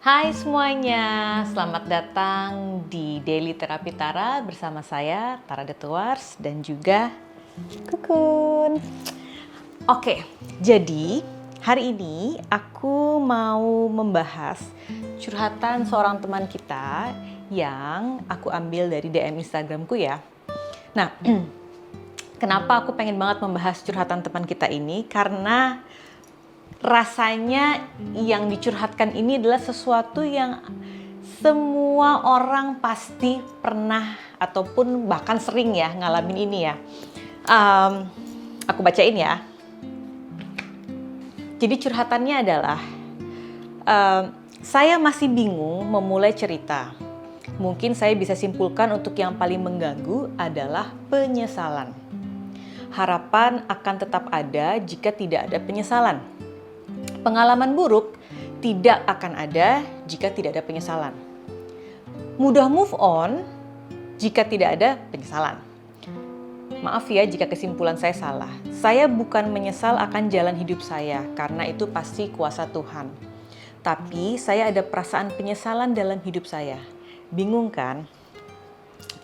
Hai semuanya, selamat datang di Daily Terapi Tara bersama saya, Tara The Tuars, dan juga Kukun. Oke, jadi hari ini aku mau membahas curhatan seorang teman kita yang aku ambil dari DM Instagramku ya. Nah, kenapa aku pengen banget membahas curhatan teman kita ini? Karena rasanya yang dicurhatkan ini adalah sesuatu yang semua orang pasti pernah ataupun bahkan sering ya ngalamin ini ya. Aku bacain ya. Jadi curhatannya adalah, saya masih bingung memulai cerita. Mungkin saya bisa simpulkan untuk yang paling mengganggu adalah penyesalan. Harapan akan tetap ada jika tidak ada penyesalan. Pengalaman buruk tidak akan ada jika tidak ada penyesalan. Mudah move on jika tidak ada penyesalan. Maaf ya jika kesimpulan saya salah. Saya bukan menyesal akan jalan hidup saya karena itu pasti kuasa Tuhan. Tapi saya ada perasaan penyesalan dalam hidup saya. Bingung kan?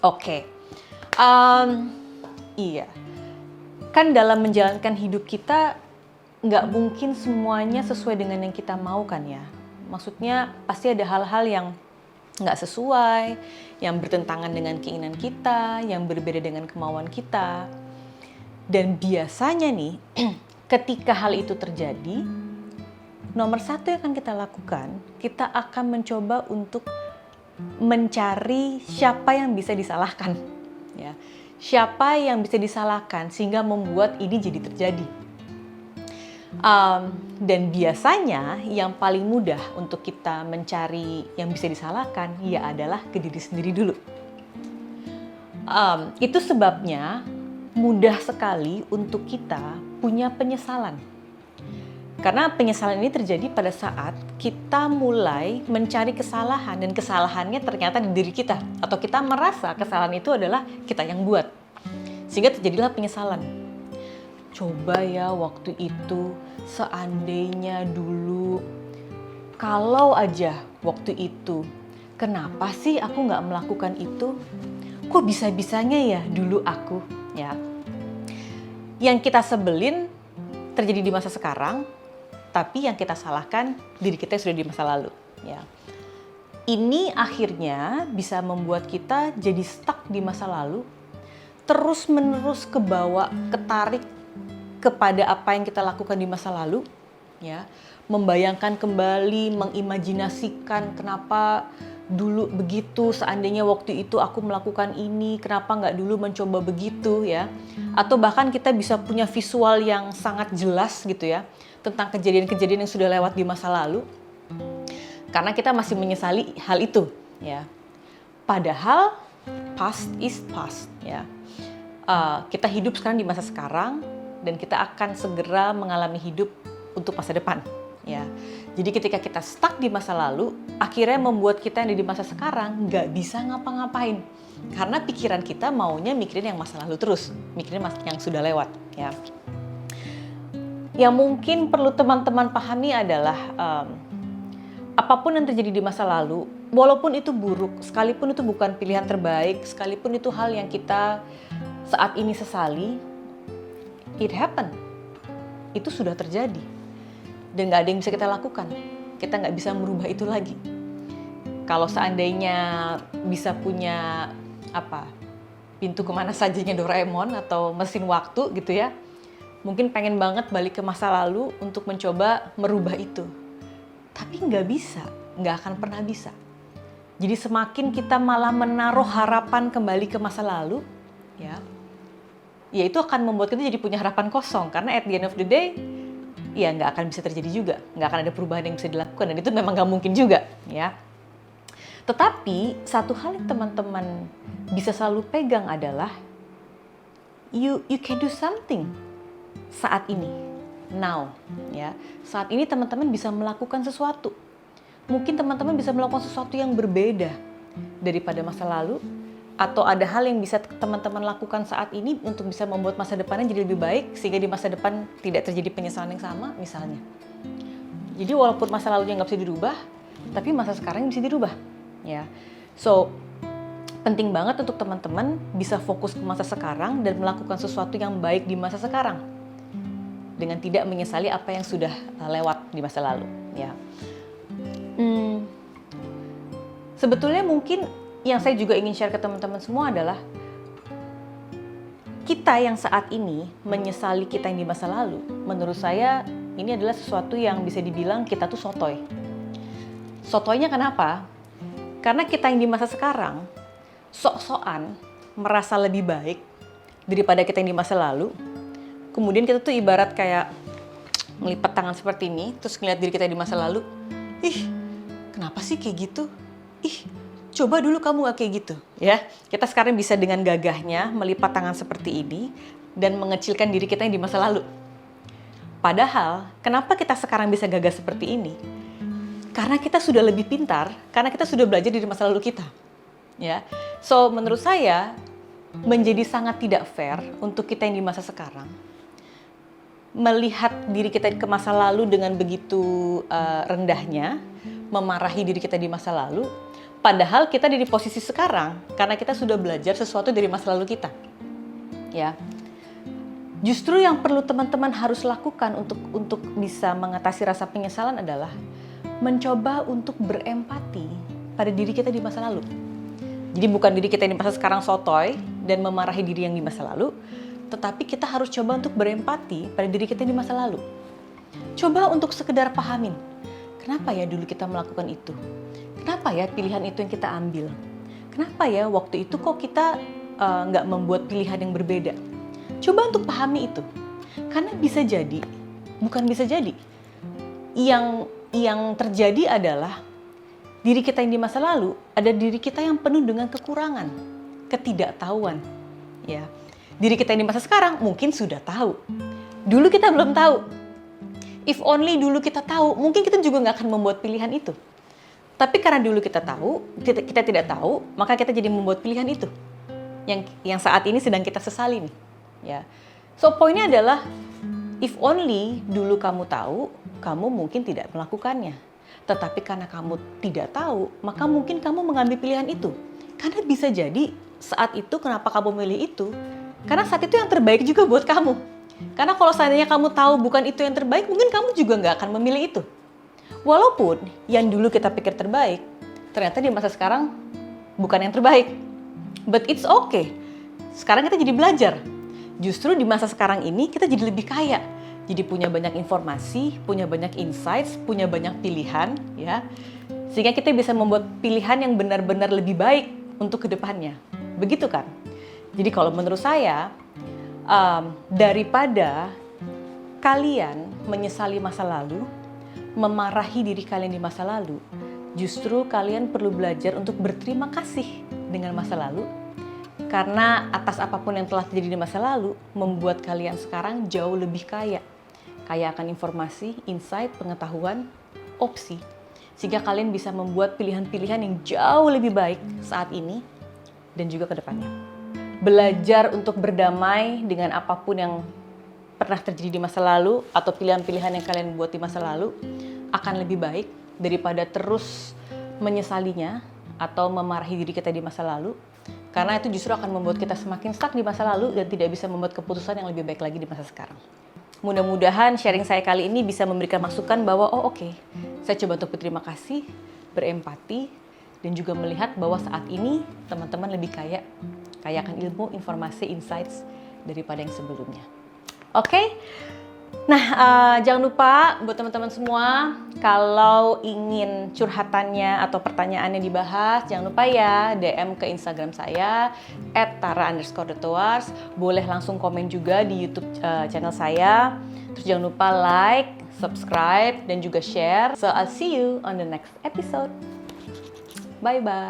Oke. Iya. Kan dalam menjalankan hidup kita nggak mungkin semuanya sesuai dengan yang kita mau kan ya. Maksudnya pasti ada hal-hal yang nggak sesuai, yang bertentangan dengan keinginan kita, yang berbeda dengan kemauan kita. Dan biasanya nih, ketika hal itu terjadi, nomor satu yang akan kita lakukan, kita akan mencoba untuk mencari siapa yang bisa disalahkan. Ya. Siapa yang bisa disalahkan sehingga membuat ini jadi terjadi. Dan biasanya yang paling mudah untuk kita mencari yang bisa disalahkan ya adalah ke diri sendiri dulu. Itu sebabnya mudah sekali untuk kita punya penyesalan. Karena penyesalan ini terjadi pada saat kita mulai mencari kesalahan dan kesalahannya ternyata di diri kita. Atau kita merasa kesalahan itu adalah kita yang buat. Sehingga terjadilah penyesalan. Coba ya waktu itu seandainya dulu, kalau aja waktu itu, kenapa sih aku nggak melakukan itu? Kok bisa-bisanya ya dulu aku? Ya, yang kita sebelin terjadi di masa sekarang, tapi yang kita salahkan diri kita yang sudah di masa lalu. Ya, ini akhirnya bisa membuat kita jadi stuck di masa lalu, terus-menerus kebawa, ketarik kepada apa yang kita lakukan di masa lalu, ya, membayangkan kembali, mengimajinasikan kenapa dulu begitu, seandainya waktu itu aku melakukan ini, kenapa nggak dulu mencoba begitu, ya, atau bahkan kita bisa punya visual yang sangat jelas gitu ya tentang kejadian-kejadian yang sudah lewat di masa lalu, karena kita masih menyesali hal itu, ya. Padahal past is past, ya. Kita hidup sekarang di masa sekarang. Dan kita akan segera mengalami hidup untuk masa depan. Ya. Jadi ketika kita stuck di masa lalu, akhirnya membuat kita yang di masa sekarang nggak bisa ngapa-ngapain. Karena pikiran kita maunya mikirin yang masa lalu terus, mikirin yang sudah lewat. Ya. Yang mungkin perlu teman-teman pahami adalah apapun yang terjadi di masa lalu, walaupun itu buruk, sekalipun itu bukan pilihan terbaik, sekalipun itu hal yang kita saat ini sesali, it happened. Itu sudah terjadi. Dan gak ada yang bisa kita lakukan. Kita gak bisa merubah itu lagi. Kalau seandainya bisa punya pintu kemana sajanya Doraemon atau mesin waktu gitu ya, mungkin pengen banget balik ke masa lalu untuk mencoba merubah itu. Tapi gak bisa. Gak akan pernah bisa. Jadi semakin kita malah menaruh harapan kembali ke masa lalu, ya itu akan membuat kita jadi punya harapan kosong. Karena at the end of the day, ya nggak akan bisa terjadi juga, nggak akan ada perubahan yang bisa dilakukan, dan itu memang nggak mungkin juga, ya. Tetapi satu hal yang teman-teman bisa selalu pegang adalah you can do something saat ini, now, ya. Saat ini teman-teman bisa melakukan sesuatu. Mungkin teman-teman bisa melakukan sesuatu yang berbeda daripada masa lalu, atau ada hal yang bisa teman-teman lakukan saat ini untuk bisa membuat masa depannya jadi lebih baik, sehingga di masa depan tidak terjadi penyesalan yang sama, misalnya. Jadi walaupun masa lalunya nggak bisa dirubah, tapi masa sekarang bisa dirubah, ya. So, penting banget untuk teman-teman bisa fokus ke masa sekarang dan melakukan sesuatu yang baik di masa sekarang, dengan tidak menyesali apa yang sudah lewat di masa lalu, ya. Sebetulnya mungkin yang saya juga ingin share ke teman-teman semua adalah kita yang saat ini menyesali kita yang di masa lalu. Menurut saya ini adalah sesuatu yang bisa dibilang kita tuh sotoy. Sotoynya kenapa? Karena kita yang di masa sekarang sok-sokan merasa lebih baik daripada kita yang di masa lalu. Kemudian kita tuh ibarat kayak ngelipat tangan seperti ini, terus ngeliat diri kita di masa lalu. Ih, kenapa sih kayak gitu? Ih, coba dulu kamu gak kayak gitu, ya. Kita sekarang bisa dengan gagahnya melipat tangan seperti ini dan mengecilkan diri kita yang di masa lalu. Padahal, kenapa kita sekarang bisa gagah seperti ini? Karena kita sudah lebih pintar, karena kita sudah belajar dari masa lalu kita, ya. So, menurut saya menjadi sangat tidak fair untuk kita yang di masa sekarang melihat diri kita ke masa lalu dengan begitu rendahnya, memarahi diri kita di masa lalu. Padahal kita di posisi sekarang karena kita sudah belajar sesuatu dari masa lalu kita, ya. Justru yang perlu teman-teman harus lakukan untuk bisa mengatasi rasa penyesalan adalah mencoba untuk berempati pada diri kita di masa lalu. Jadi bukan diri kita di masa sekarang sotoy dan memarahi diri yang di masa lalu, tetapi kita harus coba untuk berempati pada diri kita di masa lalu. Coba untuk sekedar pahamin, kenapa ya dulu kita melakukan itu? Kenapa ya pilihan itu yang kita ambil? Kenapa ya waktu itu kok kita nggak membuat pilihan yang berbeda? Coba untuk pahami itu. Karena bisa jadi, bukan bisa jadi. Yang terjadi adalah diri kita yang di masa lalu, ada diri kita yang penuh dengan kekurangan, ketidaktahuan. Ya. Diri kita yang di masa sekarang mungkin sudah tahu. Dulu kita belum tahu. If only dulu kita tahu, mungkin kita juga nggak akan membuat pilihan itu. Tapi karena dulu kita tahu, kita tidak tahu, maka kita jadi membuat pilihan itu. Yang saat ini sedang kita sesali nih. Ya. So poinnya adalah, if only dulu kamu tahu, kamu mungkin tidak melakukannya. Tetapi karena kamu tidak tahu, maka mungkin kamu mengambil pilihan itu. Karena bisa jadi saat itu kenapa kamu milih itu? Karena saat itu yang terbaik juga buat kamu. Karena kalau seandainya kamu tahu bukan itu yang terbaik, mungkin kamu juga nggak akan memilih itu. Walaupun yang dulu kita pikir terbaik, ternyata di masa sekarang bukan yang terbaik. But it's okay. Sekarang kita jadi belajar. Justru di masa sekarang ini kita jadi lebih kaya. Jadi punya banyak informasi, punya banyak insights, punya banyak pilihan, ya. Sehingga kita bisa membuat pilihan yang benar-benar lebih baik untuk kedepannya. Begitu kan? Jadi kalau menurut saya, daripada kalian menyesali masa lalu, memarahi diri kalian di masa lalu, justru kalian perlu belajar untuk berterima kasih dengan masa lalu, karena atas apapun yang telah terjadi di masa lalu, membuat kalian sekarang jauh lebih kaya. Kaya akan informasi, insight, pengetahuan, opsi. Sehingga kalian bisa membuat pilihan-pilihan yang jauh lebih baik saat ini dan juga ke depannya. Belajar untuk berdamai dengan apapun yang pernah terjadi di masa lalu atau pilihan-pilihan yang kalian buat di masa lalu akan lebih baik daripada terus menyesalinya atau memarahi diri kita di masa lalu, karena itu justru akan membuat kita semakin stuck di masa lalu dan tidak bisa membuat keputusan yang lebih baik lagi di masa sekarang. Mudah-mudahan sharing saya kali ini bisa memberikan masukan bahwa oke, saya coba untuk berterima kasih, berempati, dan juga melihat bahwa saat ini teman-teman lebih kaya akan ilmu, informasi, insights daripada yang sebelumnya. Oke? Nah, jangan lupa buat teman-teman semua, kalau ingin curhatannya atau pertanyaannya dibahas, jangan lupa ya DM ke Instagram saya @tara_thetoars. Boleh langsung komen juga di YouTube channel saya. Terus jangan lupa like, subscribe, dan juga share. So I'll see you on the next episode. Bye-bye.